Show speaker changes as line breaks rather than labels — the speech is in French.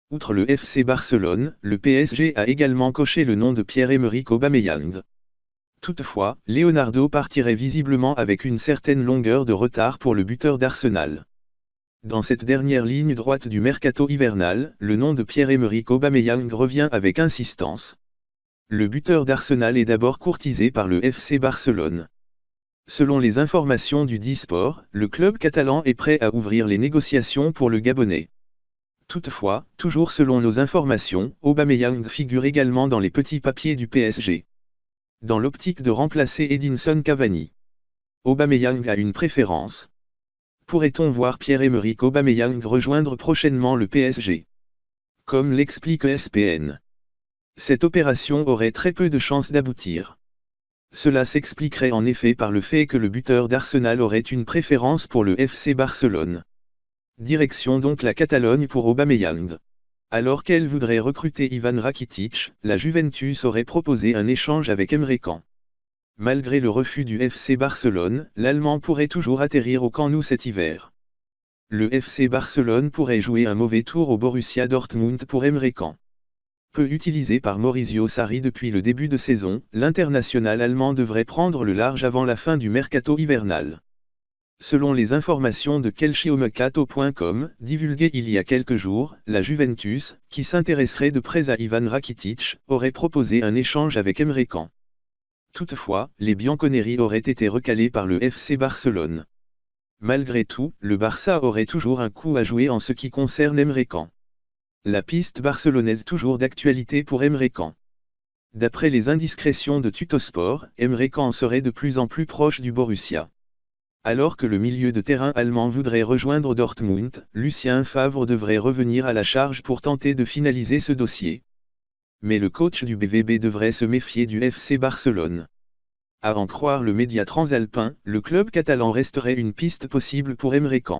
Outre le FC Barcelone, le PSG a également coché le nom de Pierre-Emerick Aubameyang. Toutefois, Leonardo partirait visiblement avec une certaine longueur de retard pour le buteur d'Arsenal. Dans cette dernière ligne droite du mercato hivernal, le nom de Pierre-Emerick Aubameyang revient avec insistance. Le buteur d'Arsenal est d'abord courtisé par le FC Barcelone. Selon les informations du D-Sport, le club catalan est prêt à ouvrir les négociations pour le Gabonais. Toutefois, toujours selon nos informations, Aubameyang figure également dans les petits papiers du PSG. Dans l'optique de remplacer Edinson Cavani, Aubameyang a une préférence. Pourrait-on voir Pierre-Emerick Aubameyang rejoindre prochainement le PSG? Comme l'explique ESPN, cette opération aurait très peu de chances d'aboutir. Cela s'expliquerait en effet par le fait que le buteur d'Arsenal aurait une préférence pour le FC Barcelone. Direction donc la Catalogne pour Aubameyang. Alors qu'elle voudrait recruter Ivan Rakitic, la Juventus aurait proposé un échange avec Emre Can. Malgré le refus du FC Barcelone, l'Allemand pourrait toujours atterrir au Camp Nou cet hiver. Le FC Barcelone pourrait jouer un mauvais tour au Borussia Dortmund pour Emre Can. Peu utilisé par Maurizio Sarri depuis le début de saison, l'international allemand devrait prendre le large avant la fin du mercato hivernal. Selon les informations de calciomercato.com, divulguées il y a quelques jours, la Juventus, qui s'intéresserait de près à Ivan Rakitic, aurait proposé un échange avec Emre Can. Toutefois, les Bianconeri auraient été recalés par le FC Barcelone. Malgré tout, le Barça aurait toujours un coup à jouer en ce qui concerne Emre Can. La piste barcelonaise toujours d'actualité pour Emre Can. D'après les indiscrétions de Tuttosport, Emre Can serait de plus en plus proche du Borussia. Alors que le milieu de terrain allemand voudrait rejoindre Dortmund, Lucien Favre devrait revenir à la charge pour tenter de finaliser ce dossier. Mais le coach du BVB devrait se méfier du FC Barcelone. À en croire le média transalpin, le club catalan resterait une piste possible pour Emre Can.